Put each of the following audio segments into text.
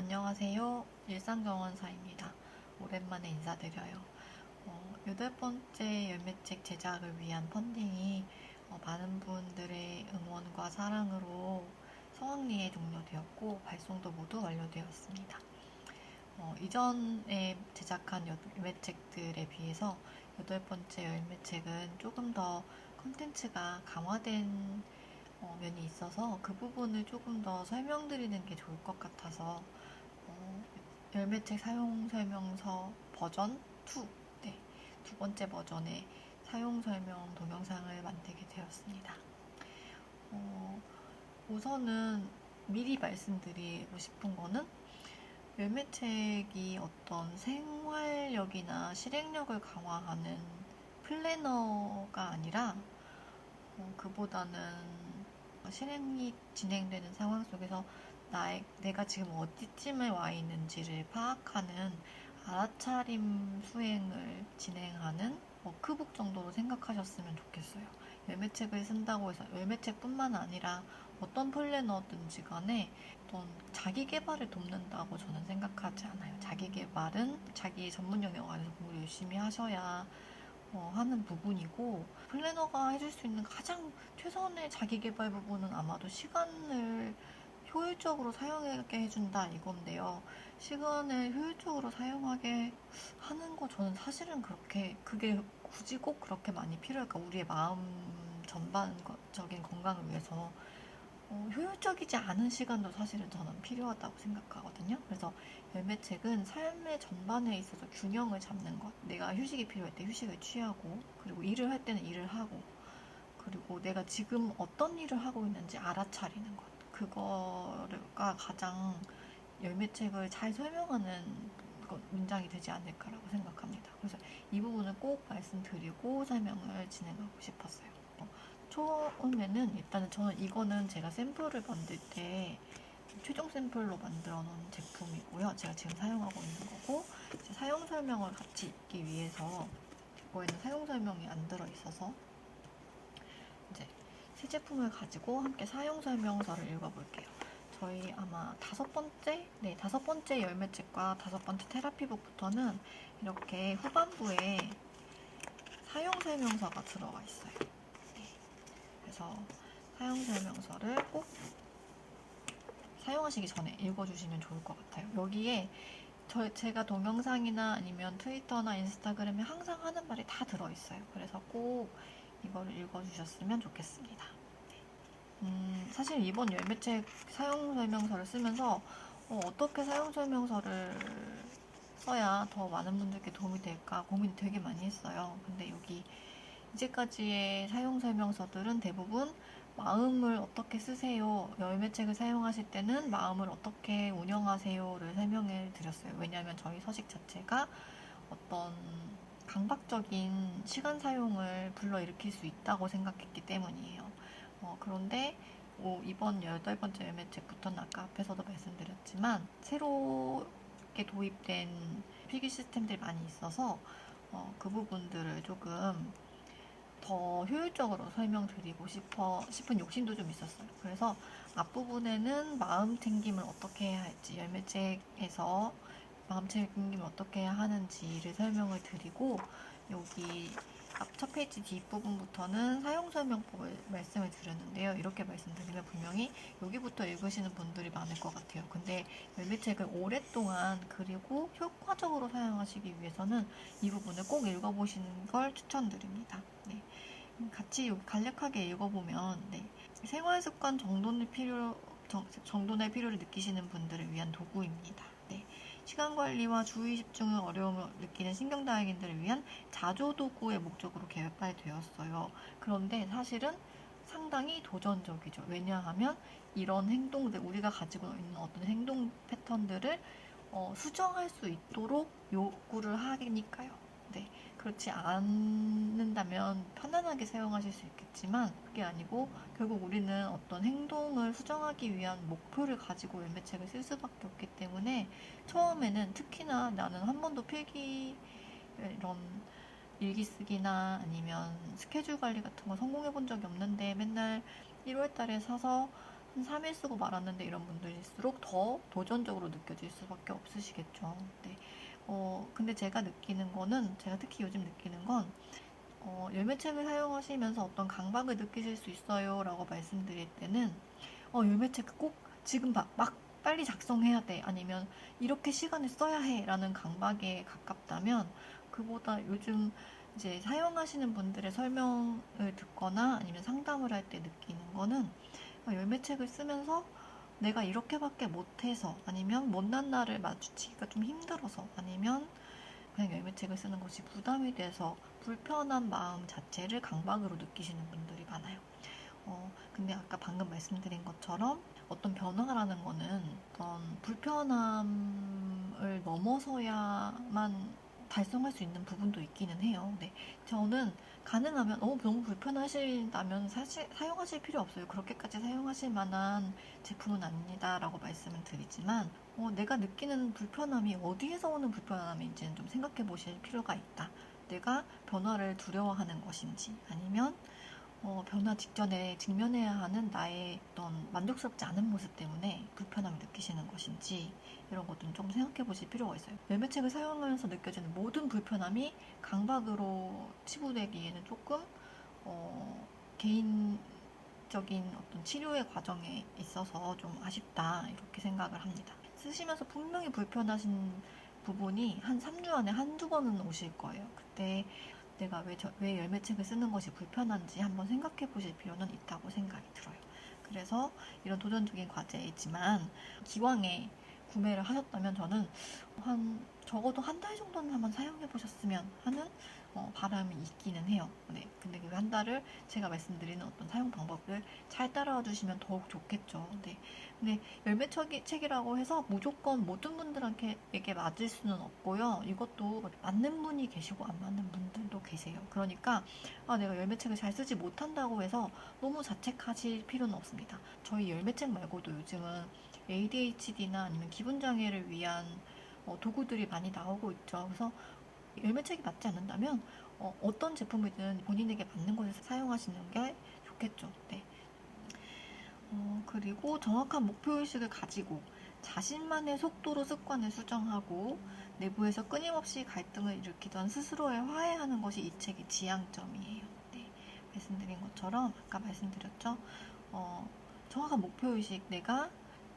안녕하세요. 일상정원사입니다. 오랜만에 인사드려요. 8번째 열매책 제작을 위한 펀딩이 많은 분들의 응원과 사랑으로 성황리에 종료되었고 발송도 모두 완료되었습니다. 이전에 제작한 열매책들에 비해서 8번째 열매책은 조금 더 컨텐츠가 강화된 면이 있어서 그 부분을 조금 더 설명드리는 게 좋을 것 같아서 열매책 사용 설명서 버전 2, 네, 두 번째 버전의 사용 설명 동영상을 만들게 되었습니다. 우선은 미리 말씀드리고 싶은 거는 열매책이 어떤 생활력이나 실행력을 강화하는 플래너가 아니라 그보다는 실행이 진행되는 상황 속에서 내가 지금 어디쯤에 와 있는지를 파악하는 알아차림 수행을 진행하는 워크북 정도로 생각하셨으면 좋겠어요. 열매책을 쓴다고 해서 열매책뿐만 아니라 어떤 플래너든지 간에 어떤 자기 개발을 돕는다고 저는 생각하지 않아요. 자기 개발은 자기 전문 영역 안에서 공부를 열심히 하셔야 하는 부분이고, 플래너가 해줄 수 있는 가장 최선의 자기 개발 부분은 아마도 시간을 효율적으로 사용하게 해준다 이건데요. 시간을 효율적으로 사용하게 하는 거 저는 사실은 그게 굳이 꼭 그렇게 많이 필요할까? 우리의 마음 전반적인 건강을 위해서 효율적이지 않은 시간도 사실은 저는 필요하다고 생각하거든요. 그래서 열매책은 삶의 전반에 있어서 균형을 잡는 것. 내가 휴식이 필요할 때 휴식을 취하고, 그리고 일을 할 때는 일을 하고, 그리고 내가 지금 어떤 일을 하고 있는지 알아차리는 것. 그거가 가장 열매책을 잘 설명하는 문장이 되지 않을까라고 생각합니다. 그래서 이 부분을 꼭 말씀드리고 설명을 진행하고 싶었어요. 처음에는 일단은 저는 이거는 제가 샘플을 만들 때 최종 샘플로 만들어 놓은 제품이고요. 제가 지금 사용하고 있는 거고, 이제 사용 설명을 같이 읽기 위해서 이거에는 사용 설명이 안 들어 있어서 이제 새 제품을 가지고 함께 사용 설명서를 읽어볼게요. 저희 아마 다섯 번째 열매책과 5번째 테라피북부터는 이렇게 후반부에 사용 설명서가 들어가 있어요. 그래서 사용 설명서를 꼭 사용하시기 전에 읽어주시면 좋을 것 같아요. 여기에 제가 동영상이나 아니면 트위터나 인스타그램에 항상 하는 말이 다 들어있어요. 그래서 꼭 이거를 읽어주셨으면 좋겠습니다. 사실 이번 열매책 사용 설명서를 쓰면서 어떻게 사용 설명서를 써야 더 많은 분들께 도움이 될까 고민을 되게 많이 했어요. 근데 여기 이제까지의 사용 설명서들은 대부분 마음을 어떻게 쓰세요, 열매책을 사용하실 때는 마음을 어떻게 운영하세요를 설명해 드렸어요. 왜냐하면 저희 서식 자체가 어떤 강박적인 시간 사용을 불러일으킬 수 있다고 생각했기 때문이에요. 그런데 이번 8번째 열매책부터는 아까 앞에서도 말씀드렸지만 새롭게 도입된 필기 시스템들이 많이 있어서 그 부분들을 조금 더 효율적으로 설명드리고 싶은 욕심도 좀 있었어요. 그래서 앞부분에는 마음 챙김을 어떻게 해야 할지, 열매책에서 마음 챙김을 어떻게 해야 하는지를 설명을 드리고, 여기 첫 페이지 뒷부분부터는 사용설명법을 말씀을 드렸는데요. 이렇게 말씀드리면 분명히 여기부터 읽으시는 분들이 많을 것 같아요. 근데 열매책을 오랫동안 그리고 효과적으로 사용하시기 위해서는 이 부분을 꼭 읽어보시는 걸 추천드립니다. 네. 같이 여기 간략하게 읽어보면, 네. 생활습관 정돈의 필요를 느끼시는 분들을 위한 도구입니다. 네. 시간 관리와 주의 집중의 어려움을 느끼는 신경다행인들을 위한 자조도구의 목적으로 개발되었어요. 그런데 사실은 상당히 도전적이죠. 왜냐하면 이런 행동들, 우리가 가지고 있는 어떤 행동 패턴들을 수정할 수 있도록 요구를 하니까요. 네. 그렇지 않는다면 편안하게 사용하실 수 있겠지만 그게 아니고 결국 우리는 어떤 행동을 수정하기 위한 목표를 가지고 열매책을 쓸 수밖에 없기 때문에 처음에는 특히나 나는 한 번도 이런 일기 쓰기나 아니면 스케줄 관리 같은 거 성공해 본 적이 없는데 맨날 1월 달에 사서 한 3일 쓰고 말았는데 이런 분들일수록 더 도전적으로 느껴질 수밖에 없으시겠죠. 네. 근데 제가 느끼는 거는, 제가 특히 요즘 느끼는 건, 열매책을 사용하시면서 어떤 강박을 느끼실 수 있어요 라고 말씀드릴 때는, 열매책 꼭 지금 막 빨리 작성해야 돼. 아니면 이렇게 시간을 써야 해. 라는 강박에 가깝다면, 그보다 요즘 이제 사용하시는 분들의 설명을 듣거나 아니면 상담을 할 때 느끼는 거는, 열매책을 쓰면서 내가 이렇게밖에 못해서, 아니면 못난 날을 마주치기가 좀 힘들어서, 아니면 그냥 열매책을 쓰는 것이 부담이 돼서 불편한 마음 자체를 강박으로 느끼시는 분들이 많아요. 근데 아까 방금 말씀드린 것처럼 어떤 변화라는 거는 어떤 불편함을 넘어서야만 달성할 수 있는 부분도 있기는 해요. 네. 저는 가능하면 너무 불편하신다면 사실 사용하실 필요 없어요. 그렇게까지 사용하실 만한 제품은 아닙니다. 라고 말씀을 드리지만 내가 느끼는 불편함이 어디에서 오는 불편함인지는 좀 생각해 보실 필요가 있다. 내가 변화를 두려워하는 것인지, 아니면 변화 직전에 직면해야 하는 나의 어떤 만족스럽지 않은 모습 때문에 불편함을 느끼시는 것인지, 이런 것들은 좀 생각해 보실 필요가 있어요. 열매책을 사용하면서 느껴지는 모든 불편함이 강박으로 치부되기에는 조금 개인적인 어떤 치료의 과정에 있어서 좀 아쉽다, 이렇게 생각을 합니다. 쓰시면서 분명히 불편하신 부분이 한 3주 안에 한두 번은 오실 거예요. 그때 내가 왜 열매책을 쓰는 것이 불편한지 한번 생각해 보실 필요는 있다고 생각이 들어요. 그래서 이런 도전적인 과제이지만 기왕에 구매를 하셨다면 저는 적어도 한 달 정도는 한번 사용해 보셨으면 하는 바람이 있기는 해요. 네. 근데 그 한 달을 제가 말씀드리는 어떤 사용 방법을 잘 따라와 주시면 더욱 좋겠죠. 네. 근데 열매책이라고 해서 무조건 모든 분들에게 맞을 수는 없고요. 이것도 맞는 분이 계시고 안 맞는 분들도 계세요. 그러니까 내가 열매책을 잘 쓰지 못한다고 해서 너무 자책하실 필요는 없습니다. 저희 열매책 말고도 요즘은 ADHD나 아니면 기분장애를 위한 도구들이 많이 나오고 있죠. 그래서 열매책이 맞지 않는다면 어떤 제품이든 본인에게 맞는 곳에서 사용하시는 게 좋겠죠. 네. 그리고 정확한 목표의식을 가지고 자신만의 속도로 습관을 수정하고 내부에서 끊임없이 갈등을 일으키던 스스로에 화해하는 것이 이 책의 지향점이에요. 네. 말씀드린 것처럼 아까 말씀드렸죠. 정확한 목표의식, 내가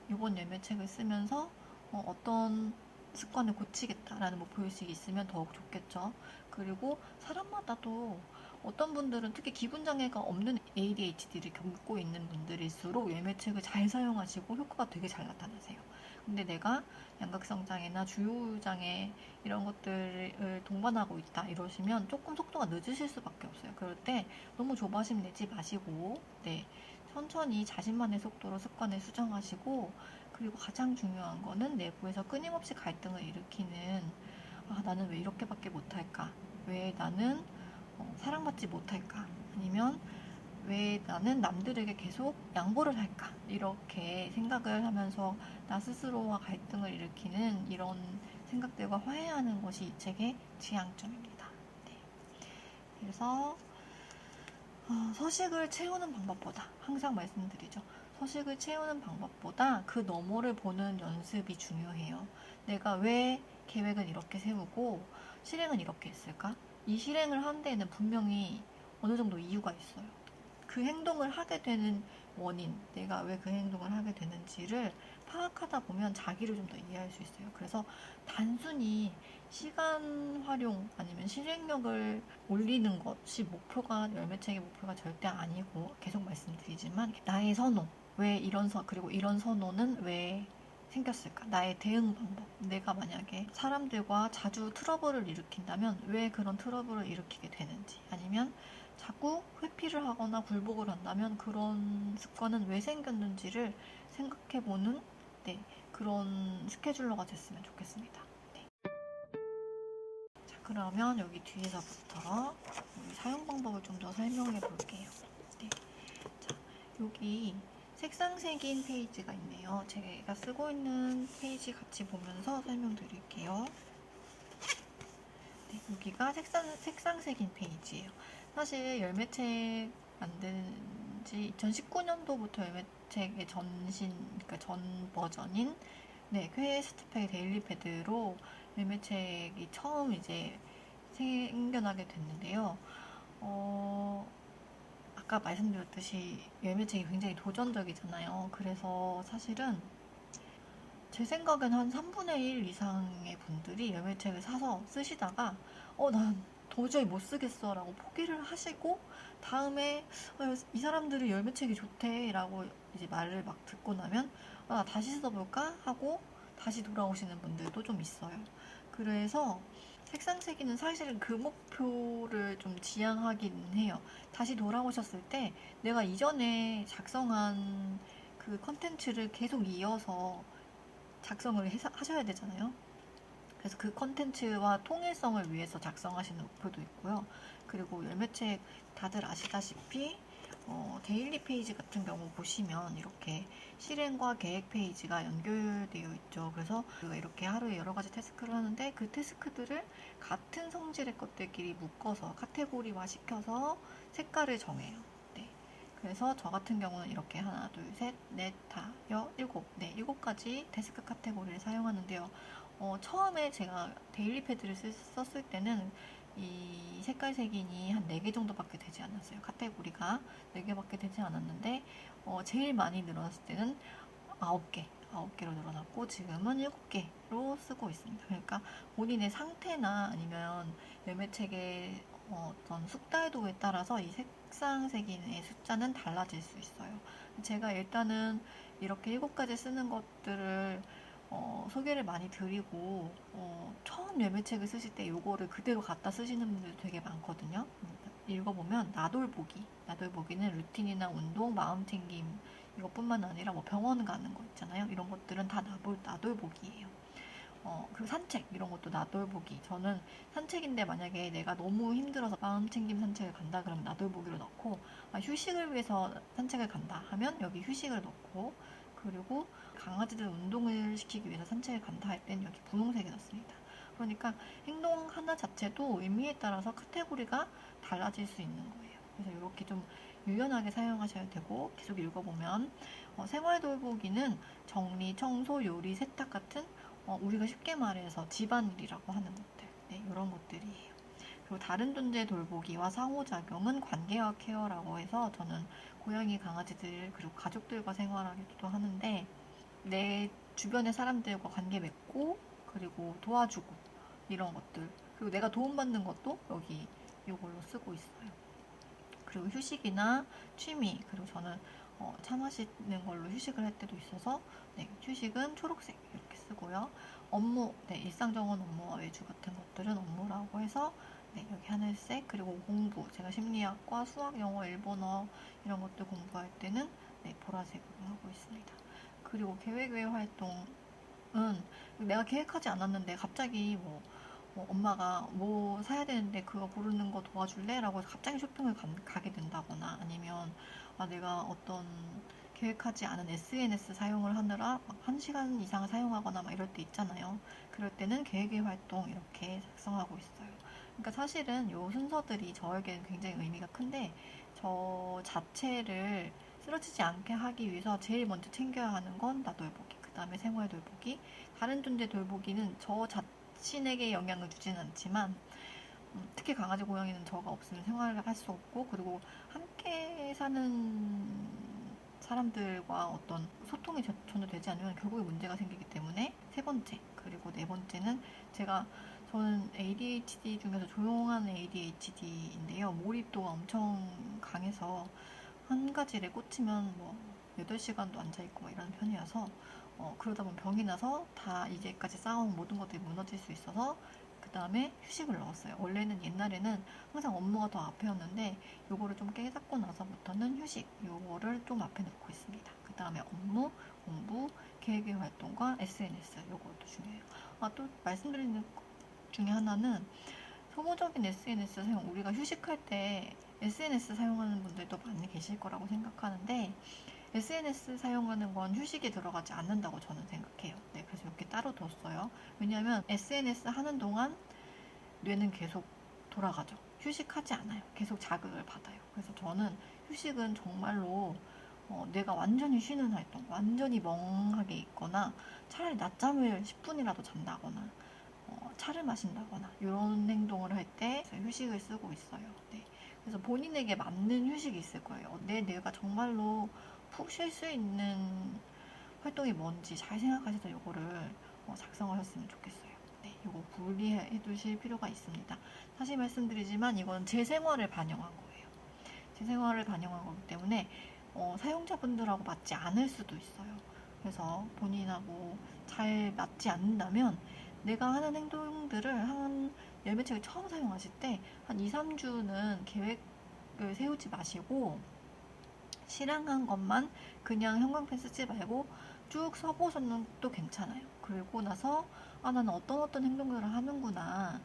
이번 열매책을 쓰면서 어떤 습관을 고치겠다라는 목표의식이 있으면 더욱 좋겠죠. 그리고 사람마다 또 어떤 분들은 특히 기분장애가 없는 ADHD를 겪고 있는 분들일수록 열매책을 잘 사용하시고 효과가 되게 잘 나타나세요. 근데 내가 양극성장애나 주요장애 이런 것들을 동반하고 있다 이러시면 조금 속도가 늦으실 수밖에 없어요. 그럴 때 너무 조바심 내지 마시고, 네, 천천히 자신만의 속도로 습관을 수정하시고, 그리고 가장 중요한 거는 내부에서 끊임없이 갈등을 일으키는, 나는 왜 이렇게밖에 못할까? 왜 나는 사랑받지 못할까? 아니면 왜 나는 남들에게 계속 양보를 할까? 이렇게 생각을 하면서 나 스스로와 갈등을 일으키는 이런 생각들과 화해하는 것이 이 책의 지향점입니다. 네. 그래서 서식을 채우는 방법보다, 항상 말씀드리죠. 서식을 채우는 방법보다 그 너머를 보는 연습이 중요해요. 내가 왜 계획은 이렇게 세우고 실행은 이렇게 했을까? 이 실행을 한 데에는 분명히 어느 정도 이유가 있어요. 그 행동을 하게 되는 원인, 내가 왜 그 행동을 하게 되는지를 파악하다 보면 자기를 좀 더 이해할 수 있어요. 그래서 단순히 시간 활용 아니면 실행력을 올리는 것이 열매책의 목표가 절대 아니고, 계속 말씀드리지만 나의 선호, 그리고 이런 선호는 왜 생겼을까? 나의 대응 방법. 내가 만약에 사람들과 자주 트러블을 일으킨다면 왜 그런 트러블을 일으키게 되는지, 아니면 자꾸 회피를 하거나 굴복을 한다면 그런 습관은 왜 생겼는지를 생각해보는, 네, 그런 스케줄러가 됐으면 좋겠습니다. 네. 자, 그러면 여기 뒤에서부터 우리 사용 방법을 좀 더 설명해 볼게요. 네. 자, 여기 색상색인 페이지가 있네요. 제가 쓰고 있는 페이지 같이 보면서 설명드릴게요. 네, 여기가 색상색인 페이지예요. 사실 열매책 만든 지 2019년도부터 열매책의 그러니까 전 버전인 퀘스트팩 데일리 패드로 열매책이 처음 이제 생겨나게 됐는데요. 아까 말씀드렸듯이 열매책이 굉장히 도전적이잖아요. 그래서 사실은 제 생각엔 한 3분의 1 이상의 분들이 열매책을 사서 쓰시다가 난 도저히 못 쓰겠어 라고 포기를 하시고 다음에 이 사람들이 열매책이 좋대 라고 이제 말을 막 듣고 나면 나 다시 써볼까 하고 다시 돌아오시는 분들도 좀 있어요. 그래서 색상세기는 사실은 그 목표를 좀 지향하긴 해요. 다시 돌아오셨을 때 내가 이전에 작성한 그 컨텐츠를 계속 이어서 작성을 하셔야 되잖아요. 그래서 그 컨텐츠와 통일성을 위해서 작성하시는 목표도 있고요. 그리고 열매책 다들 아시다시피 데일리 페이지 같은 경우 보시면 이렇게 실행과 계획 페이지가 연결되어 있죠. 그래서 이렇게 하루에 여러 가지 태스크를 하는데 그 태스크들을 같은 성질의 것들끼리 묶어서 카테고리화 시켜서 색깔을 정해요. 네. 그래서 저 같은 경우는 이렇게 하나, 둘, 셋, 넷, 다, 일곱, 일곱 가지 태스크 카테고리를 사용하는데요. 처음에 제가 데일리 패드를 썼을 때는 이 색깔 색인이 한 4개 정도밖에 되지 않았어요. 카테고리가 4개밖에 되지 않았는데 제일 많이 늘어났을 때는 9개로 늘어났고 지금은 7개로 쓰고 있습니다. 그러니까 본인의 상태나 아니면 열매책의 어떤 숙달도에 따라서 이 색상 색인의 숫자는 달라질 수 있어요. 제가 일단은 이렇게 7가지 쓰는 것들을 소개를 많이 드리고 처음 열매책을 쓰실 때 이거를 그대로 갖다 쓰시는 분들도 되게 많거든요. 읽어보면 나돌보기는 루틴이나 운동, 마음챙김 이것뿐만 아니라 뭐 병원 가는 거 있잖아요. 이런 것들은 다 나돌보기예요. 그리고 산책 이런 것도 나돌보기. 저는 산책인데 만약에 내가 너무 힘들어서 마음챙김 산책을 간다 그러면 나돌보기로 넣고 휴식을 위해서 산책을 간다 하면 여기 휴식을 넣고 그리고 강아지들 운동을 시키기 위해서 산책을 간다 할 때는 여기 분홍색에 넣습니다. 그러니까 행동 하나 자체도 의미에 따라서 카테고리가 달라질 수 있는 거예요. 그래서 이렇게 좀 유연하게 사용하셔야 되고 계속 읽어보면 생활 돌보기는 정리, 청소, 요리, 세탁 같은 우리가 쉽게 말해서 집안일이라고 하는 것들 이런 것들이에요. 그리고 다른 존재 돌보기와 상호작용은 관계와 케어라고 해서 저는 고양이, 강아지들 그리고 가족들과 생활하기도 하는데 내 주변의 사람들과 관계 맺고 그리고 도와주고 이런 것들 그리고 내가 도움받는 것도 여기 이걸로 쓰고 있어요. 그리고 휴식이나 취미 그리고 저는 차 마시는 걸로 휴식을 할 때도 있어서 휴식은 초록색 이렇게 쓰고요. 업무, 일상적인 업무와 외주 같은 것들은 업무라고 해서 여기 하늘색 그리고 공부 제가 심리학과 수학, 영어, 일본어 이런 것들 공부할 때는 보라색으로 하고 있습니다. 그리고 계획 외 활동은 내가 계획하지 않았는데 갑자기 엄마가 뭐 사야 되는데 그거 고르는 거 도와줄래? 라고 해서 갑자기 쇼핑을 가게 된다거나 아니면 내가 어떤 계획하지 않은 SNS 사용을 하느라 1시간 이상 사용하거나 막 이럴 때 있잖아요. 그럴 때는 계획의 활동 이렇게 작성하고 있어요. 그러니까 사실은 이 순서들이 저에게는 굉장히 의미가 큰데 저 자체를 쓰러지지 않게 하기 위해서 제일 먼저 챙겨야 하는 건 나 돌보기, 그 다음에 생활 돌보기, 다른 존재 돌보기는 저 자신에게 영향을 주지는 않지만 특히 강아지 고양이는 저가 없으면 생활을 할 수 없고 그리고 함께 사는 사람들과 어떤 소통이 전혀 되지 않으면 결국에 문제가 생기기 때문에 세 번째 그리고 네 번째는 저는 ADHD 중에서 조용한 ADHD인데요. 몰입도가 엄청 강해서 한 가지에 꽂히면 8시간도 앉아있고 이런 편이어서 그러다 보면 병이 나서 다 이제까지 쌓아온 모든 것들이 무너질 수 있어서 그 다음에 휴식을 넣었어요. 원래는 옛날에는 항상 업무가 더 앞에였는데 요거를 좀 깨닫고 나서부터는 휴식 요거를 좀 앞에 놓고 있습니다. 그 다음에 업무, 공부, 계획의 활동과 SNS 요것도 중요해요. 또 말씀드리는 것 중에 하나는 소모적인 SNS 사용 우리가 휴식할 때 SNS 사용하는 분들도 많이 계실 거라고 생각하는데 SNS 사용하는 건 휴식에 들어가지 않는다고 저는 생각해요. 그래서 이렇게 따로 뒀어요. 왜냐하면 SNS 하는 동안 뇌는 계속 돌아가죠. 휴식하지 않아요. 계속 자극을 받아요. 그래서 저는 휴식은 정말로 내가 완전히 쉬는 활동, 완전히 멍하게 있거나 차라리 낮잠을 10분이라도 잔다거나 차를 마신다거나 이런 행동을 할 때 휴식을 쓰고 있어요. 네. 그래서 본인에게 맞는 휴식이 있을 거예요. 내가 정말로 푹 쉴 수 있는 활동이 뭔지 잘 생각하셔서 이거를 작성하셨으면 좋겠어요. 네, 이거 분리해 두실 필요가 있습니다. 다시 말씀드리지만 이건 제 생활을 반영한 거예요. 제 생활을 반영한 거기 때문에 사용자분들하고 맞지 않을 수도 있어요. 그래서 본인하고 잘 맞지 않는다면 내가 하는 행동들을 한 열매책을 처음 사용하실 때 한 2, 3주는 계획을 세우지 마시고 실행한 것만 그냥 형광펜 쓰지 말고 쭉 써보셔도 또 괜찮아요. 그리고 나서 나는 어떤 행동들을 하는구나.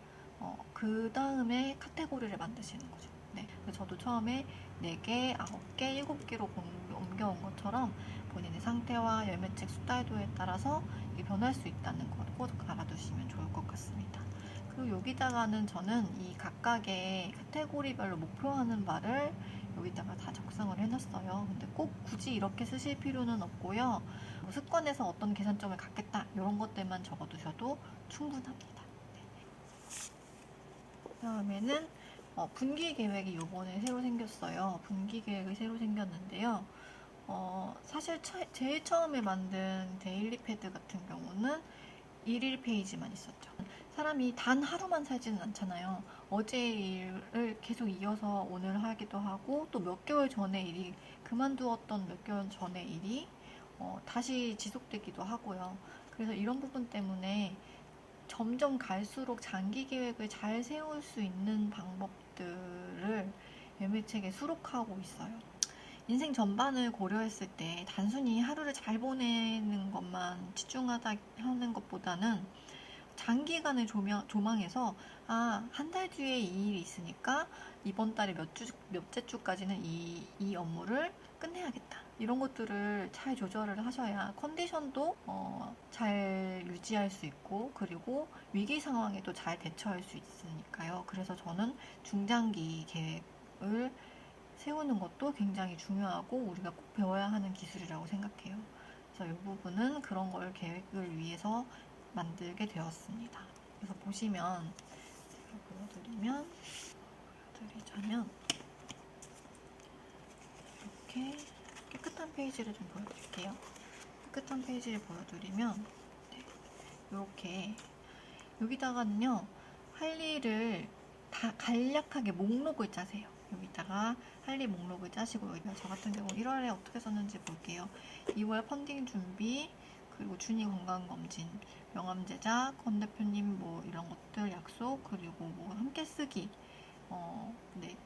그 다음에 카테고리를 만드시는 거죠. 네. 저도 처음에 4개, 9개, 7개로 옮겨온 것처럼 본인의 상태와 열매책 숙달도에 따라서 변할 수 있다는 것 꼭 알아두시면 좋을 것 같습니다. 그리고 여기다가는 저는 이 각각의 카테고리별로 목표하는 바를 여기다가 다 적성을 해놨어요. 근데 꼭 굳이 이렇게 쓰실 필요는 없고요. 습관에서 어떤 개선점을 갖겠다 이런 것들만 적어두셔도 충분합니다. 그 다음에는 분기 계획이 요번에 새로 생겼어요. 분기 계획이 새로 생겼는데요. 사실 제일 처음에 만든 데일리 패드 같은 경우는 1일 페이지만 있었죠. 사람이 단 하루만 살지는 않잖아요. 어제 일을 계속 이어서 오늘 하기도 하고 또 몇 개월 전의 일이 그만두었던 몇 개월 전의 일이 다시 지속되기도 하고요. 그래서 이런 부분 때문에 점점 갈수록 장기 계획을 잘 세울 수 있는 방법들을 열매책에 수록하고 있어요. 인생 전반을 고려했을 때 단순히 하루를 잘 보내는 것만 치중하다 하는 것보다는 장기간을 조망해서 한 달 뒤에 이 일이 있으니까 이번 달에 몇째 주까지는 이 업무를 끝내야겠다. 이런 것들을 잘 조절을 하셔야 컨디션도 잘 유지할 수 있고 그리고 위기 상황에도 잘 대처할 수 있으니까요. 그래서 저는 중장기 계획을 세우는 것도 굉장히 중요하고 우리가 꼭 배워야 하는 기술이라고 생각해요. 그래서 이 부분은 그런 걸 계획을 위해서 만들게 되었습니다. 그래서 보시면 제가 보여드리자면 이렇게 깨끗한 페이지를 좀 보여드릴게요. 깨끗한 페이지를 보여드리면 이렇게 여기다가는요 할 일을 다 간략하게 목록을 짜세요. 여기다가 할 일 목록을 짜시고 여기다 저 같은 경우 1월에 어떻게 썼는지 볼게요. 2월 펀딩 준비 그리고 준위 건강검진 명함 제작 권 대표님 뭐 이런 것들 약속 그리고 뭐 함께 쓰기 네.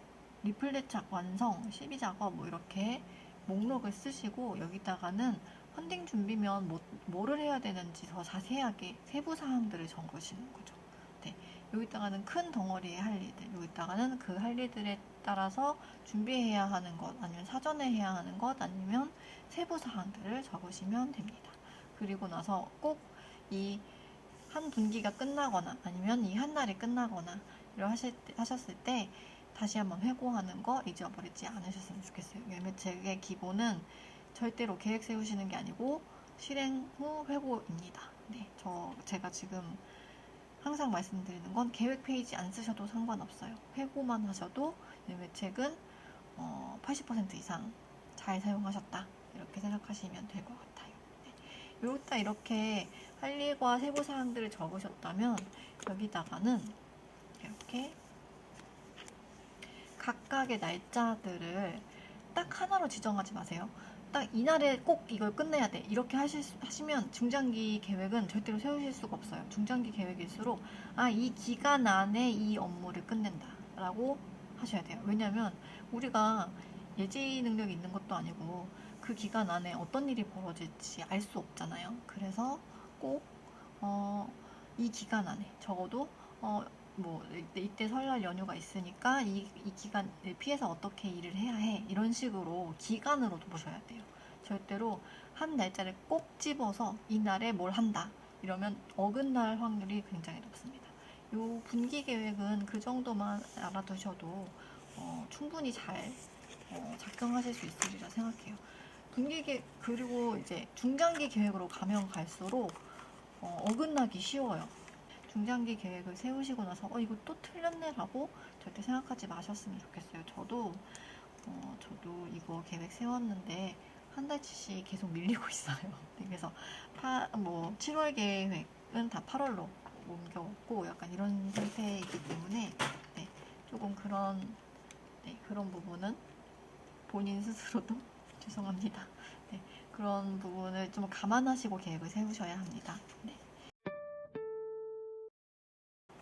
리플렛 완성 12작업 뭐 이렇게 목록을 쓰시고 여기다가는 펀딩 준비면 뭐를 해야 되는지 더 자세하게 세부 사항들을 적으시는 거죠. 네. 여기다가는 큰 덩어리의 할 일들, 여기다가는 그 할 일들에 따라서 준비해야 하는 것, 아니면 사전에 해야 하는 것, 아니면 세부 사항들을 적으시면 됩니다. 그리고 나서 꼭 이 한 분기가 끝나거나 아니면 이 한 달이 끝나거나 하셨을 때 다시 한번 회고하는 거 잊어버리지 않으셨으면 좋겠어요. 열매책의 기본은 절대로 계획 세우시는 게 아니고 실행 후 회고입니다. 네, 제가 지금 항상 말씀드리는 건 계획 페이지 안 쓰셔도 상관없어요. 회고만 하셔도 열매책은 80% 이상 잘 사용하셨다. 이렇게 생각하시면 될 것 같아요. 네. 여기다 이렇게 할 일과 세부 사항들을 적으셨다면 여기다가는 이렇게 각각의 날짜들을 딱 하나로 지정하지 마세요. 딱 이날에 꼭 이걸 끝내야 돼. 이렇게 하시면 중장기 계획은 절대로 세우실 수가 없어요. 중장기 계획일수록 이 기간 안에 이 업무를 끝낸다 라고 하셔야 돼요. 왜냐면 우리가 예지 능력이 있는 것도 아니고 그 기간 안에 어떤 일이 벌어질지 알 수 없잖아요. 그래서 꼭 이 기간 안에 적어도 이때 설날 연휴가 있으니까 이 기간을 피해서 어떻게 일을 해야 해. 이런 식으로 기간으로 보셔야 돼요. 절대로 한 날짜를 꼭 집어서 이날에 뭘 한다. 이러면 어긋날 확률이 굉장히 높습니다. 요 분기 계획은 그 정도만 알아두셔도 충분히 잘 작성하실 수 있으리라 생각해요. 그리고 이제 중장기 계획으로 가면 갈수록 어긋나기 쉬워요. 중장기 계획을 세우시고 나서 이거 또 틀렸네라고 절대 생각하지 마셨으면 좋겠어요. 저도 이거 계획 세웠는데 한 달치씩 계속 밀리고 있어요. 그래서 7월 계획은 다 8월로 옮겨왔고 약간 이런 상태이기 때문에 네, 조금 그런 부분은 본인 스스로도 죄송합니다. 네, 그런 부분을 좀 감안하시고 계획을 세우셔야 합니다. 네.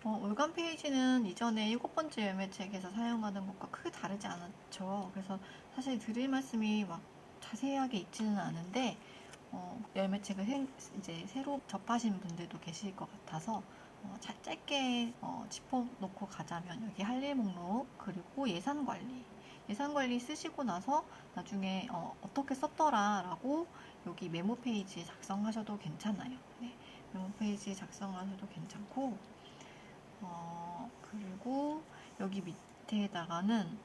월간 페이지는 이전에 7번째 열매책에서 사용하는 것과 크게 다르지 않았죠. 그래서 사실 드릴 말씀이 막 자세하게 있지는 않은데 열매책을 이제 새로 접하신 분들도 계실 것 같아서 짧게 짚어놓고 가자면 여기 할 일 목록 그리고 예산 관리 쓰시고 나서 나중에 어떻게 썼더라 라고 여기 메모 페이지 작성하셔도 괜찮아요. 네, 메모 페이지 작성하셔도 괜찮고 그리고 여기 밑에다가는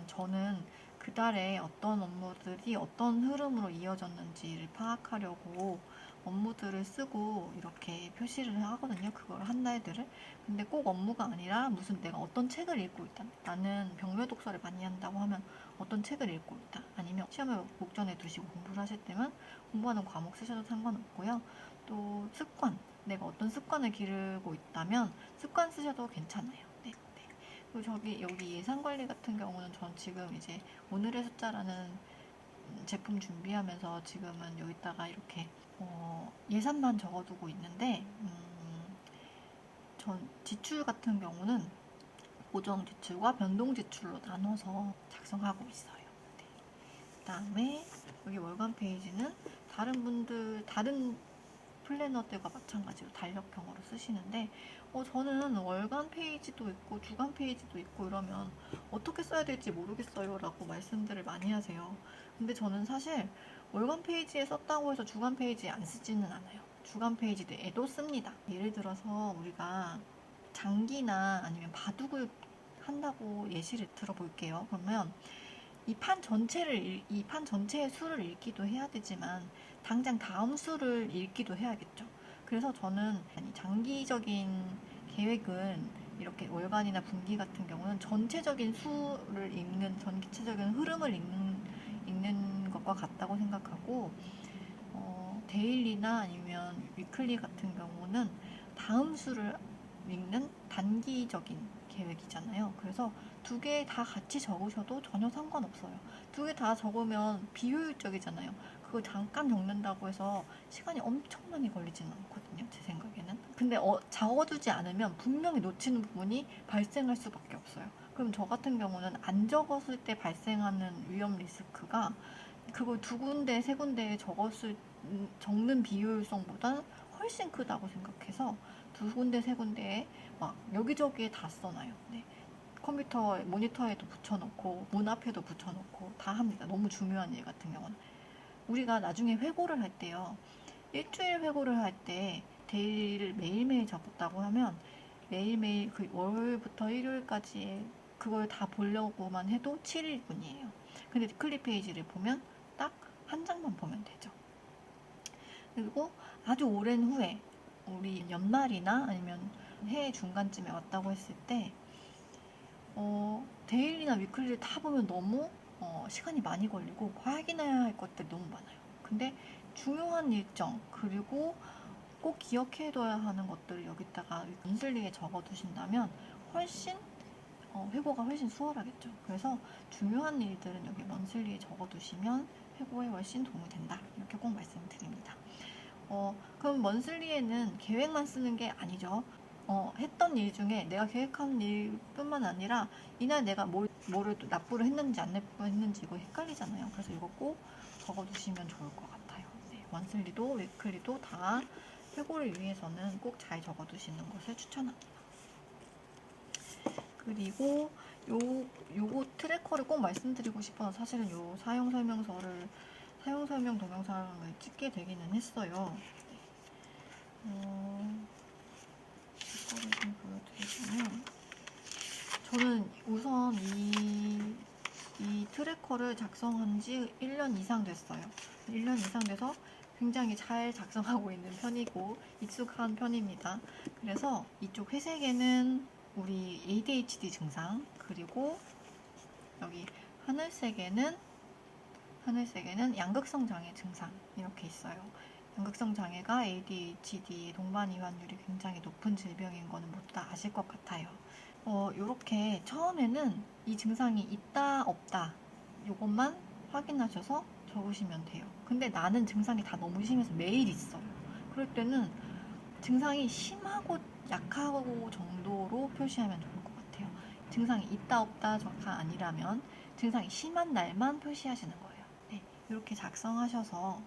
저는 그달에 어떤 업무들이 어떤 흐름으로 이어졌는지를 파악하려고 업무들을 쓰고 이렇게 표시를 하거든요. 그걸 한 달들을. 근데 꼭 업무가 아니라 무슨 내가 어떤 책을 읽고 있다. 나는 병면 독서를 많이 한다고 하면 어떤 책을 읽고 있다. 아니면 시험을 목전에 두시고 공부를 하실 때면 공부하는 과목 쓰셔도 상관없고요. 또 습관. 내가 어떤 습관을 기르고 있다면 습관 쓰셔도 괜찮아요. 네. 그리고 여기 예산 관리 같은 경우는 전 지금 이제 오늘의 숫자라는 제품 준비하면서 지금은 여기다가 이렇게 예산만 적어두고 있는데 전 지출 같은 경우는 고정 지출과 변동 지출로 나눠서 작성하고 있어요. 네. 그다음에 여기 월간 페이지는 다른 플래너들과 마찬가지로 달력형으로 쓰시는데 저는 월간 페이지도 있고 주간 페이지도 있고 이러면 어떻게 써야 될지 모르겠어요 라고 말씀들을 많이 하세요. 근데 저는 사실 월간 페이지에 썼다고 해서 주간 페이지에 안 쓰지는 않아요. 주간 페이지에도 씁니다. 예를 들어서 우리가 장기나 아니면 바둑을 한다고 예시를 들어볼게요. 그러면 이 판 전체의 수를 읽기도 해야 되지만 당장 다음 수를 읽기도 해야겠죠. 그래서 저는 장기적인 계획은 이렇게 월간이나 분기 같은 경우는 전체적인 전체적인 흐름을 읽는 것과 같다고 생각하고 데일리나 아니면 위클리 같은 경우는 다음 수를 읽는 단기적인 계획이잖아요. 그래서 두 개 다 같이 적으셔도 전혀 상관없어요. 두 개 다 적으면 비효율적이잖아요. 그거 잠깐 적는다고 해서 시간이 엄청 많이 걸리지는 않거든요. 제 생각에는. 근데 적어두지 않으면 분명히 놓치는 부분이 발생할 수밖에 없어요. 그럼 저 같은 경우는 안 적었을 때 발생하는 위험 리스크가 그걸 두 군데, 세 군데에 적는 비효율성보다 훨씬 크다고 생각해서 두 군데, 세 군데에 막 여기저기에 다 써놔요. 네. 모니터에도 붙여놓고, 문 앞에도 붙여놓고 다 합니다. 너무 중요한 일 같은 경우는. 우리가 나중에 회고를 할 때요. 일주일 회고를 할 때 데일리를 매일매일 적었다고 하면 매일매일 그 월요일부터 일요일까지 그걸 다 보려고만 해도 7일분이에요. 근데 클립 페이지를 보면 딱 한 장만 보면 되죠. 그리고 아주 오랜 후에 우리 연말이나 아니면 해외 중간쯤에 왔다고 했을 때 데일리나 위클리를 다 보면 너무 시간이 많이 걸리고 확인해야 할 것들이 너무 많아요. 근데 중요한 일정 그리고 꼭 기억해둬야 하는 것들을 여기다가 문슬리에 적어두신다면 회고가 훨씬 수월하겠죠. 그래서 중요한 일들은 여기 먼슬리에 적어두시면 회고에 훨씬 도움이 된다. 이렇게 꼭 말씀드립니다. 그럼 먼슬리에는 계획만 쓰는 게 아니죠. 했던 일 중에 내가 계획한 일뿐만 아니라 이날 내가 뭐를 또 납부를 했는지 안 납부했는지 이거 헷갈리잖아요. 그래서 이거 꼭 적어두시면 좋을 것 같아요. 네, 먼슬리도 위클리도 다 회고를 위해서는 꼭 잘 적어두시는 것을 추천합니다. 그리고 요거 트래커를 꼭 말씀드리고 싶어서 사실은 요 사용 설명 동영상을 찍게 되기는 했어요. 이거를 좀 보여드리자면 저는 우선 이 트래커 스티커를 작성한 지 1년 이상 됐어요. 1년 이상 돼서 굉장히 잘 작성하고 있는 편이고 익숙한 편입니다. 그래서 이쪽 회색에는 우리 ADHD 증상, 그리고 여기 하늘색에는 양극성 장애 증상 이렇게 있어요. 양극성 장애가 ADHD 동반 이완율이 굉장히 높은 질병인 거는 모두 다 아실 것 같아요. 이렇게 처음에는 이 증상이 있다 없다 이것만 확인하셔서 적으시면 돼요. 근데 나는 증상이 다 너무 심해서 매일 있어. 그럴 때는 증상이 심하고 약하고 정도로 표시하면 좋을 것 같아요. 증상이 있다 없다가 아니라면 증상이 심한 날만 표시하시는 거예요. 네, 이렇게 작성하셔서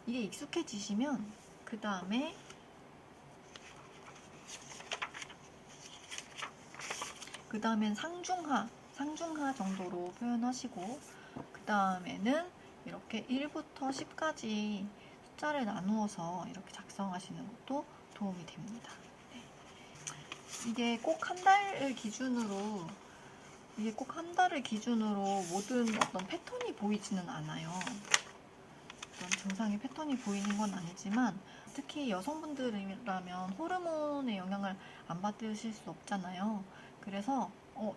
이게 익숙해지시면 그 다음엔 상중하 정도로 표현하시고, 그 다음에는 이렇게 1부터 10까지 숫자를 나누어서 이렇게 작성하시는 것도 도움이 됩니다. 네. 이게 꼭 한 달을 기준으로 모든 어떤 패턴이 보이지는 않아요. 어떤 증상의 패턴이 보이는 건 아니지만, 특히 여성분들이라면 호르몬의 영향을 안 받으실 수 없잖아요. 그래서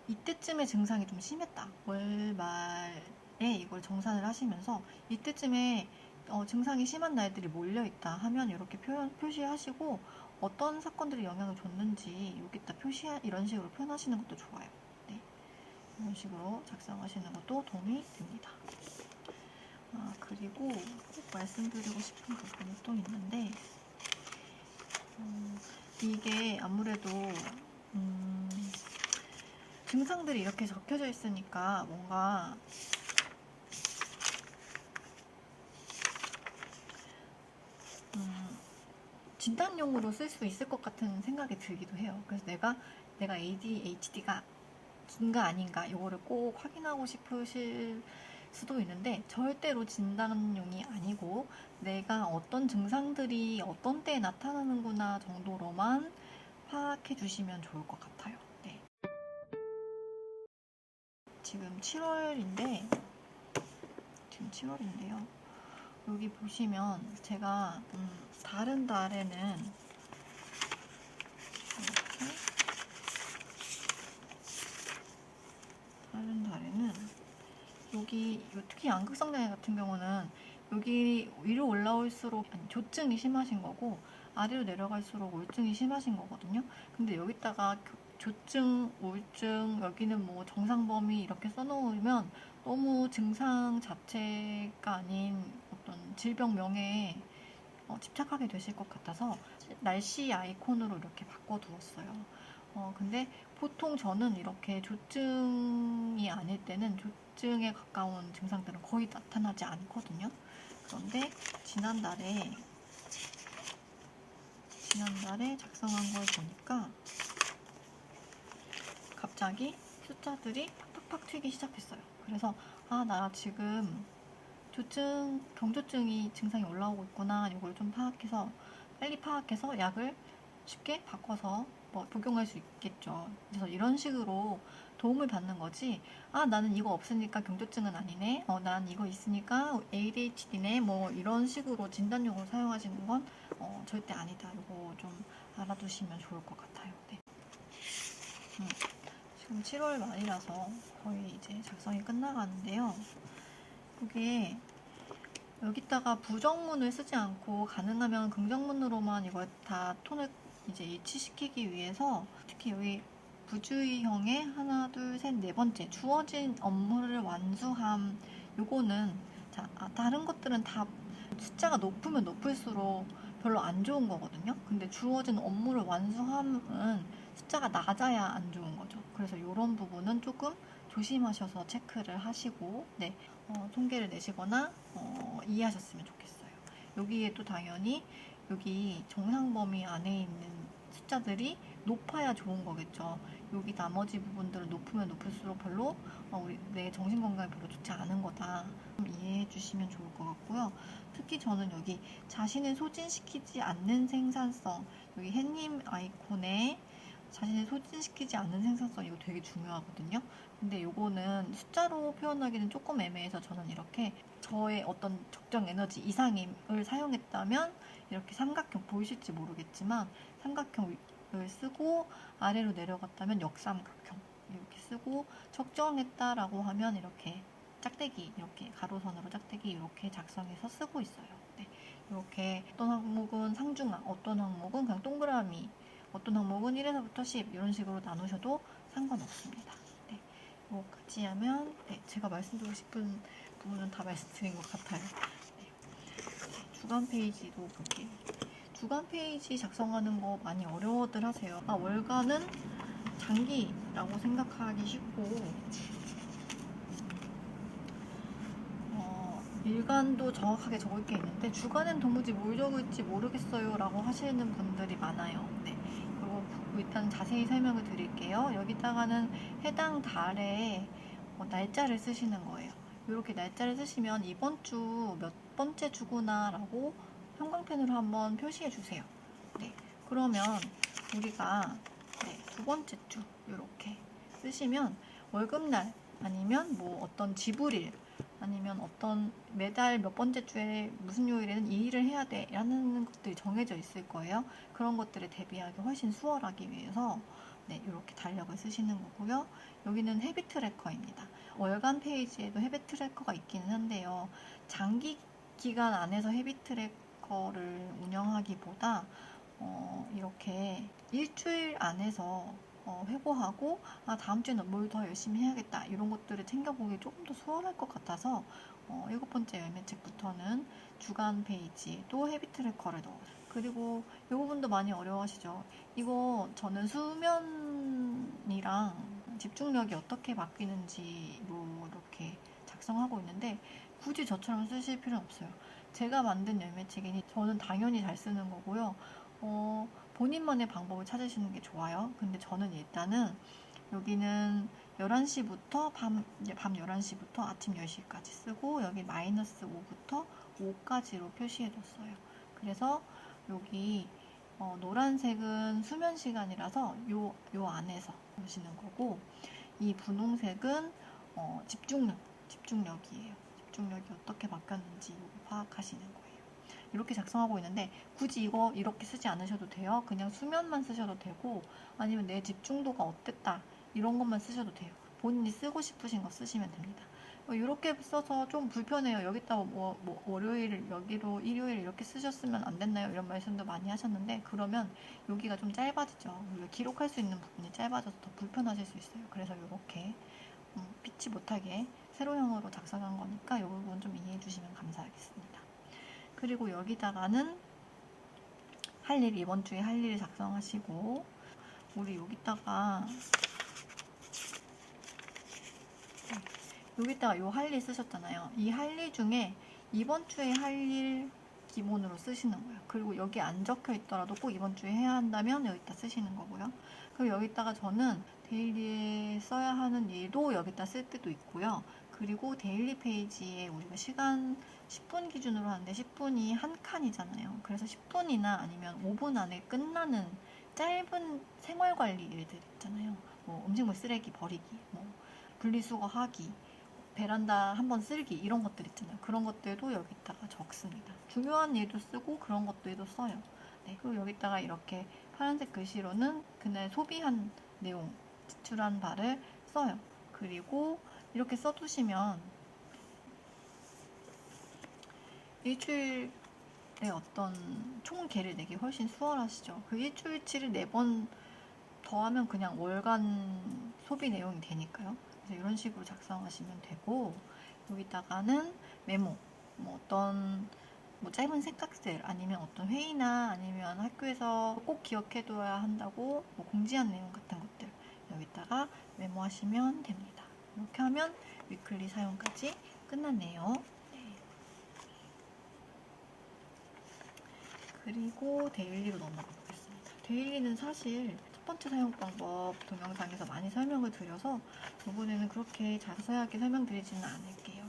이때쯤에 증상이 좀 심했다. 월 말에 이걸 정산을 하시면서 이때쯤에 증상이 심한 날들이 몰려있다 하면 이렇게 표시하시고, 어떤 사건들이 영향을 줬는지 여기다 이런 식으로 표현하시는 것도 좋아요. 네. 이런 식으로 작성하시는 것도 도움이 됩니다. 그리고 꼭 말씀드리고 싶은 부분이 또 있는데, 이게 아무래도 증상들이 이렇게 적혀져 있으니까 뭔가 진단용으로 쓸 수 있을 것 같은 생각이 들기도 해요. 그래서 내가 ADHD가 인가 아닌가 이거를 꼭 확인하고 싶으실 수도 있는데, 절대로 진단용이 아니고 내가 어떤 증상들이 어떤 때에 나타나는구나 정도로만 파악해 주시면 좋을 것 같아요. 네. 지금 7월인데요. 여기 보시면 제가 다른 달에는 여기 특히 양극성 장애 같은 경우는 여기 위로 올라올수록 조증이 심하신 거고, 아래로 내려갈수록 우울증이 심하신 거거든요. 근데 여기다가 조증, 우울증, 여기는 뭐 정상 범위 이렇게 써놓으면 너무 증상 자체가 아닌 어떤 질병명에 집착하게 되실 것 같아서 날씨 아이콘으로 이렇게 바꿔두었어요. 근데 보통 저는 이렇게 조증이 아닐 때는 조증에 가까운 증상들은 거의 나타나지 않거든요. 그런데 지난달에 작성한 걸 보니까 갑자기 숫자들이 팍팍팍 튀기 시작했어요. 그래서 나 지금 경조증이 증상이 올라오고 있구나. 이걸 좀 빨리 파악해서 약을 쉽게 바꿔서 복용할 수 있겠죠. 그래서 이런 식으로 도움을 받는 거지. 나는 이거 없으니까 경조증은 아니네. 난 이거 있으니까 ADHD네. 이런 식으로 진단용으로 사용하시는 건 절대 아니다. 이거 좀 알아두시면 좋을 것 같아요. 네. 지금 7월 말이라서 거의 이제 작성이 끝나가는데요. 여기다가 부정문을 쓰지 않고 가능하면 긍정문으로만 이걸 다 톤을 이제 일치시키기 위해서, 특히 여기 부주의형의 하나, 둘, 셋, 네 번째 주어진 업무를 완수함, 요거는 다른 것들은 다 숫자가 높으면 높을수록 별로 안 좋은 거거든요. 근데 주어진 업무를 완수함은 숫자가 낮아야 안 좋은 거죠. 그래서 이런 부분은 조금 조심하셔서 체크를 하시고, 네, 통계를 내시거나 이해하셨으면 좋겠어요. 여기에 또 당연히 여기 정상 범위 안에 있는 숫자들이 높아야 좋은 거겠죠. 여기 나머지 부분들은 높으면 높을수록 별로 내 정신건강에 별로 좋지 않은 거다. 이해해 주시면 좋을 것 같고요. 특히 저는 여기 자신을 소진시키지 않는 생산성, 여기 햇님 아이콘에 자신을 소진시키지 않는 생산성, 이거 되게 중요하거든요. 근데 요거는 숫자로 표현하기는 조금 애매해서 저는 이렇게 저의 어떤 적정 에너지 이상을 사용했다면 이렇게 삼각형, 보이실지 모르겠지만 삼각형을 쓰고 아래로 내려갔다면 역삼각형 이렇게 쓰고, 적정했다라고 하면 이렇게 짝대기, 이렇게 가로선으로 짝대기 이렇게 작성해서 쓰고 있어요. 네. 이렇게 어떤 항목은 상중하, 어떤 항목은 그냥 동그라미, 어떤 항목은 1에서부터 10 이런 식으로 나누셔도 상관없습니다. 네. 이거까지 하면 제가 말씀드리고 싶은 부분은 다 말씀드린 것 같아요. 네. 주간 페이지도 볼게요. 주간 페이지 작성하는 거 많이 어려워들 하세요. 월간은 장기라고 생각하기 쉽고, 일간도 정확하게 적을 게 있는데 주간엔 도무지 뭘 적을지 모르겠어요 라고 하시는 분들이 많아요. 네. 그리고 일단 자세히 설명을 드릴게요. 여기다가는 해당 달에 날짜를 쓰시는 거예요. 이렇게 날짜를 쓰시면 이번 주 몇 번째 주구나 라고 형광펜으로 한번 표시해 주세요. 네. 그러면 우리가 두 번째 주 이렇게 쓰시면 월급날 아니면 뭐 어떤 지불일 아니면 어떤 매달 몇 번째 주에 무슨 요일에는 이 일을 해야 돼 라는 것들이 정해져 있을 거예요. 그런 것들에 대비하기 훨씬 수월하기 위해서 이렇게 달력을 쓰시는 거고요. 여기는 헤비 트래커입니다. 월간 페이지에도 헤비 트래커가 있기는 한데요. 장기 기간 안에서 헤비 트래커를 운영하기보다 이렇게 일주일 안에서 회고하고 다음 주에는 뭘 더 열심히 해야겠다 이런 것들을 챙겨보기 조금 더 수월할 것 같아서 7번째 열매책부터는 주간 페이지에도 헤비 트래커를 넣어요. 그리고 이 부분도 많이 어려워하시죠. 이거 저는 수면이랑 집중력이 어떻게 바뀌는지로 이렇게 작성하고 있는데 굳이 저처럼 쓰실 필요는 없어요. 제가 만든 열매책이니 저는 당연히 잘 쓰는 거고요. 본인만의 방법을 찾으시는 게 좋아요. 근데 저는 일단은 여기는 11시부터 밤 11시부터 아침 10시까지 쓰고, 여기 마이너스 5부터 5까지로 표시해뒀어요. 그래서 여기 노란색은 수면 시간이라서 요 안에서 보시는 거고, 이 분홍색은 집중력이에요. 집중력이 어떻게 바뀌었는지 파악하시는 거예요. 이렇게 작성하고 있는데 굳이 이거 이렇게 쓰지 않으셔도 돼요. 그냥 수면만 쓰셔도 되고, 아니면 내 집중도가 어땠다 이런 것만 쓰셔도 돼요. 본인이 쓰고 싶으신 거 쓰시면 됩니다. 이렇게 써서 좀 불편해요. 여기다가 뭐 월요일 여기로 일요일 이렇게 쓰셨으면 안 됐나요? 이런 말씀도 많이 하셨는데, 그러면 여기가 좀 짧아지죠. 우리가 기록할 수 있는 부분이 짧아져서 더 불편하실 수 있어요. 그래서 이렇게 피치 못하게 세로형으로 작성한 거니까 이 부분 좀 이해해 주시면 감사하겠습니다. 그리고 여기다가는 할 일, 이번 주에 할 일 작성하시고, 우리 여기다가 요 할 일 쓰셨잖아요. 이 할 일 중에 이번 주에 할 일 기본으로 쓰시는 거예요. 그리고 여기 안 적혀 있더라도 꼭 이번 주에 해야 한다면 여기다 쓰시는 거고요. 그리고 여기다가 저는 데일리에 써야 하는 일도 여기다 쓸 때도 있고요. 그리고 데일리 페이지에 우리가 시간 10분 기준으로 하는데 10분이 한 칸이잖아요. 그래서 10분이나 아니면 5분 안에 끝나는 짧은 생활관리 일들 있잖아요. 뭐 음식물 쓰레기 버리기, 뭐 분리수거하기, 베란다 한번 쓸기, 이런 것들 있잖아요. 그런 것들도 여기다가 적습니다. 중요한 일도 쓰고 그런 것들도 써요. 그리고 여기다가 이렇게 파란색 글씨로는 그날 소비한 내용, 지출한 바를 써요. 그리고 이렇게 써두시면 일주일에 어떤 총계를 내기 훨씬 수월하시죠. 그 일주일치를 4번 더하면 그냥 월간 소비 내용이 되니까요. 그래서 이런 식으로 작성하시면 되고, 여기다가는 메모, 뭐 어떤 짧은 생각들, 아니면 어떤 회의나 아니면 학교에서 꼭 기억해둬야 한다고 공지한 내용 같은 것들 여기다가 메모하시면 됩니다. 이렇게 하면 위클리 사용까지 끝났네요. 그리고 데일리로 넘어가 보겠습니다. 데일리는 사실 첫 번째 사용 방법 동영상에서 많이 설명을 드려서 이번에는 그렇게 자세하게 설명드리지는 않을게요.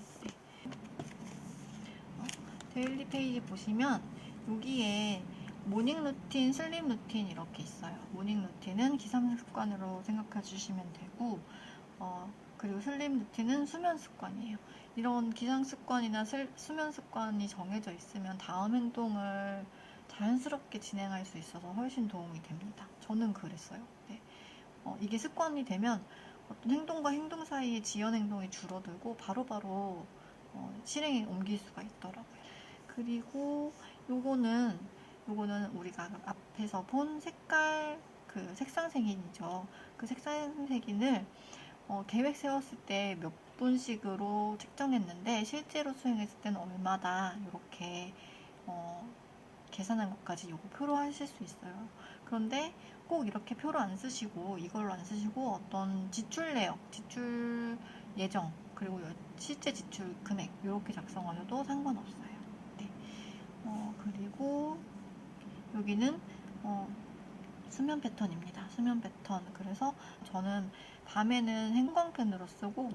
데일리 페이지 보시면 여기에 모닝 루틴, 슬립 루틴 이렇게 있어요. 모닝 루틴은 기상 습관으로 생각해 주시면 되고, 그리고 슬립 루틴은 수면 습관이에요. 이런 기상 습관이나 수면 습관이 정해져 있으면 다음 행동을 자연스럽게 진행할 수 있어서 훨씬 도움이 됩니다. 저는 그랬어요. 네. 이게 습관이 되면 어떤 행동과 행동 사이의 지연 행동이 줄어들고 바로바로 실행에 옮길 수가 있더라고요. 그리고 요거는 우리가 앞에서 본 그 색상색인이죠. 그 색상색인을 계획 세웠을 때 몇 분씩으로 책정했는데 실제로 수행했을 때는 얼마다 이렇게 계산한 것까지 요거 표로 하실 수 있어요. 그런데 꼭 이렇게 표로 안 쓰시고 이걸로 안 쓰시고 어떤 지출 내역, 지출 예정, 그리고 실제 지출 금액 이렇게 작성하셔도 상관없어요. 네. 그리고 여기는 수면 패턴입니다. 수면 패턴. 그래서 저는 밤에는 형광펜으로 쓰고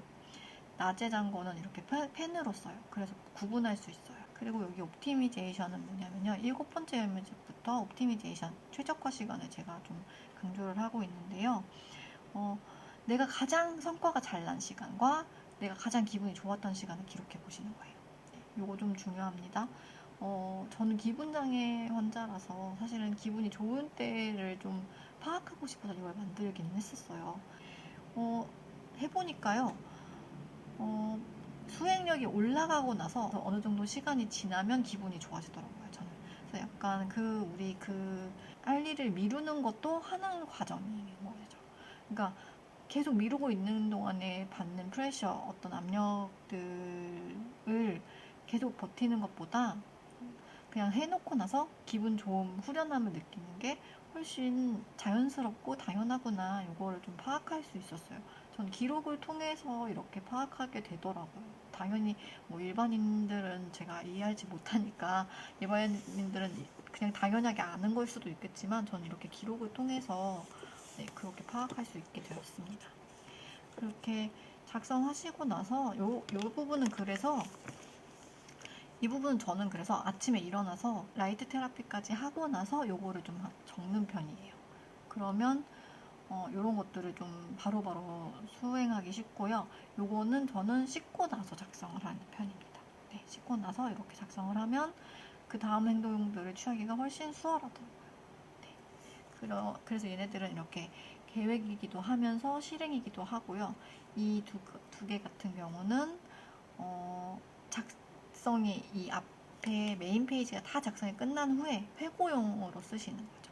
낮에 잔 거는 이렇게 펜으로 써요. 그래서 구분할 수 있어요. 그리고 여기 옵티미제이션은 뭐냐면요. 7번째 문제부터 옵티미제이션, 최적화 시간을 제가 좀 강조를 하고 있는데요. 내가 가장 성과가 잘 난 시간과 내가 가장 기분이 좋았던 시간을 기록해 보시는 거예요. 이거 좀 중요합니다. 저는 기분장애 환자라서 사실은 기분이 좋은 때를 좀 파악하고 싶어서 이걸 만들기는 했었어요. 해보니까요. 수행력이 올라가고 나서 어느 정도 시간이 지나면 기분이 좋아지더라고요, 저는. 그래서 약간 우리 할 일을 미루는 것도 하는 과정인 거죠. 그러니까 계속 미루고 있는 동안에 받는 프레셔, 어떤 압력들을 계속 버티는 것보다 그냥 해놓고 나서 기분 좋음, 후련함을 느끼는 게 훨씬 자연스럽고 당연하구나, 이거를 좀 파악할 수 있었어요. 전 기록을 통해서 이렇게 파악하게 되더라고요. 당연히 뭐 일반인들은 제가 이해하지 못하니까 일반인들은 그냥 당연하게 아는 걸 수도 있겠지만 저는 이렇게 기록을 통해서 네, 그렇게 파악할 수 있게 되었습니다. 그렇게 작성하시고 나서 요 부분은 그래서 이 부분은 저는 그래서 아침에 일어나서 라이트 테라피까지 하고 나서 요거를 좀 적는 편이에요. 그러면 이런 것들을 좀 바로바로 수행하기 쉽고요. 요거는 저는 씻고 나서 작성을 하는 편입니다. 네, 씻고 나서 이렇게 작성을 하면 그 다음 행동들을 취하기가 훨씬 수월하더라고요. 네. 그래서 얘네들은 이렇게 계획이기도 하면서 실행이기도 하고요. 이 두 개 같은 경우는 작성이 이 앞에 메인 페이지가 다 작성이 끝난 후에 회고용으로 쓰시는 거죠.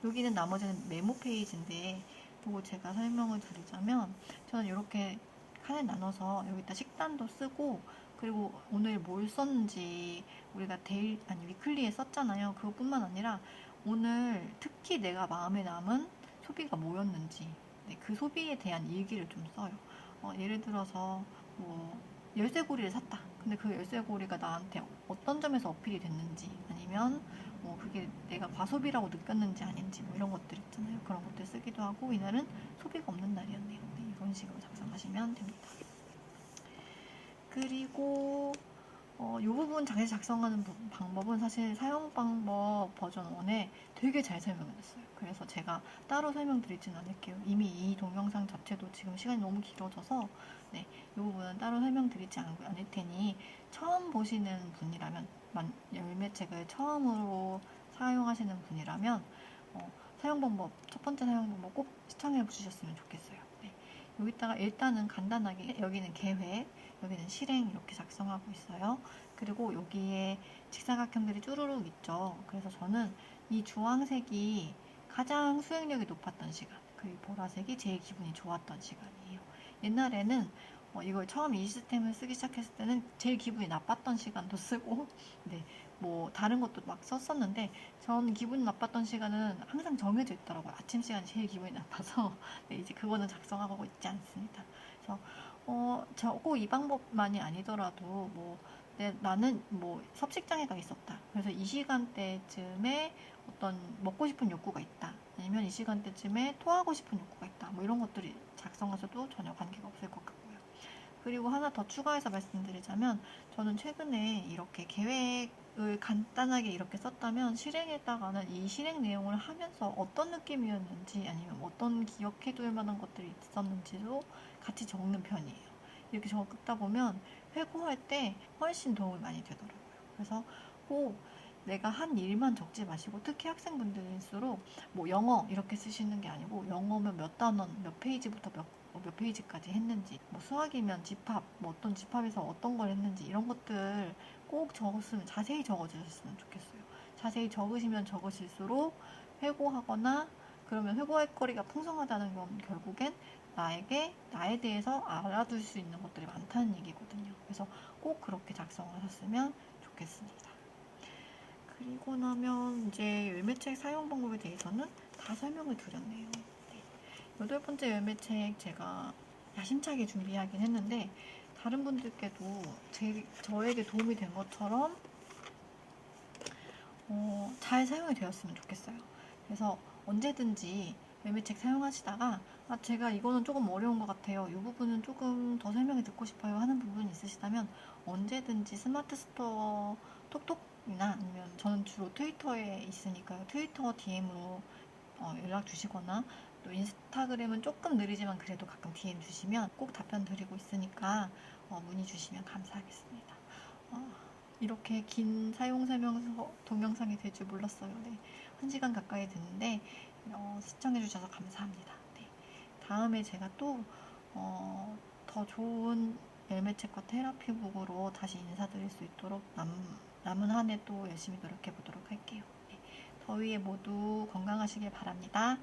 여기는 나머지는 메모 페이지인데 이거 제가 설명을 드리자면 저는 이렇게 칸에 나눠서 여기다 식단도 쓰고 그리고 오늘 뭘 썼는지 우리가 위클리에 썼잖아요. 그것뿐만 아니라 오늘 특히 내가 마음에 남은 소비가 뭐였는지 그 소비에 대한 일기를 좀 써요. 예를 들어서 뭐 열쇠고리를 샀다. 근데 그 열쇠고리가 나한테 어떤 점에서 어필이 됐는지 아니면 뭐 그게 내가 과소비라고 느꼈는지 아닌지 뭐 이런 것들 있잖아요. 그런 것들 쓰기도 하고 이날은 소비가 없는 날이었네요. 네, 이런 식으로 작성하시면 됩니다. 그리고 이 부분 자세 작성하는 방법은 사실 사용 방법 버전 1에 되게 잘 설명해놨어요. 그래서 제가 따로 설명드리진 않을게요. 이미 이 동영상 자체도 지금 시간이 너무 길어져서 네, 이 부분은 따로 설명드리지 않을 테니 처음 보시는 분이라면 열매책을 처음으로 사용하시는 분이라면 첫 번째 사용 방법 꼭 시청해 주셨으면 좋겠어요. 네, 여기다가 일단은 간단하게 여기는 계획, 여기는 실행 이렇게 작성하고 있어요. 그리고 여기에 직사각형들이 쭈루룩 있죠. 그래서 저는 이 주황색이 가장 수행력이 높았던 시간, 그리고 보라색이 제일 기분이 좋았던 시간이에요. 옛날에는 이걸 처음 이 시스템을 쓰기 시작했을 때는 제일 기분이 나빴던 시간도 쓰고 네, 뭐 다른 것도 막 썼었는데 전 기분이 나빴던 시간은 항상 정해져 있더라고요. 아침 시간이 제일 기분이 나빠서 네, 이제 그거는 작성하고 있지 않습니다. 그래서 꼭 이 방법만이 아니더라도 나는 섭식장애가 있었다. 그래서 이 시간대쯤에 어떤 먹고 싶은 욕구가 있다. 아니면 이 시간대쯤에 토하고 싶은 욕구가 있다. 뭐 이런 것들이 작성하셔도 전혀 관계가 없을 것 같고요. 그리고 하나 더 추가해서 말씀드리자면 저는 최근에 이렇게 계획을 간단하게 이렇게 썼다면 실행했다가는 이 실행 내용을 하면서 어떤 느낌이었는지 아니면 어떤 기억해둘 만한 것들이 있었는지도 같이 적는 편이에요. 이렇게 적다 보면 회고할 때 훨씬 도움이 많이 되더라고요. 그래서 꼭 내가 한 일만 적지 마시고 특히 학생분들일수록 뭐 영어 이렇게 쓰시는 게 아니고 영어면 몇 단원, 몇 페이지부터 몇 페이지까지 했는지 뭐 수학이면 집합, 뭐 어떤 집합에서 어떤 걸 했는지 이런 것들 꼭 적었으면 자세히 적어주셨으면 좋겠어요. 자세히 적으시면 적으실수록 회고하거나 그러면 회고할 거리가 풍성하다는 건 결국엔 나에 대해서 알아둘 수 있는 것들이 많다는 얘기거든요. 그래서 꼭 그렇게 작성을 하셨으면 좋겠습니다. 그리고 나면 이제 열매책 사용 방법에 대해서는 다 설명을 드렸네요. 네. 8번째 열매책 제가 야심차게 준비하긴 했는데 다른 분들께도 저에게 도움이 된 것처럼 잘 사용이 되었으면 좋겠어요. 그래서 언제든지 매매책 사용하시다가 제가 이거는 조금 어려운 것 같아요. 이 부분은 조금 더 설명이 듣고 싶어요 하는 부분이 있으시다면 언제든지 스마트 스토어 톡톡이나 아니면 저는 주로 트위터에 있으니까요. 트위터 DM으로 연락 주시거나 또 인스타그램은 조금 느리지만 그래도 가끔 DM 주시면 꼭 답변 드리고 있으니까 문의 주시면 감사하겠습니다. 이렇게 긴 사용 설명 동영상이 될 줄 몰랐어요. 네. 1시간 가까이 됐는데 시청해주셔서 감사합니다. 네. 다음에 제가 또 더 좋은 열매책과 테라피북으로 다시 인사드릴 수 있도록 남은 한 해 또 열심히 노력해 보도록 할게요. 네. 더위에 모두 건강하시길 바랍니다.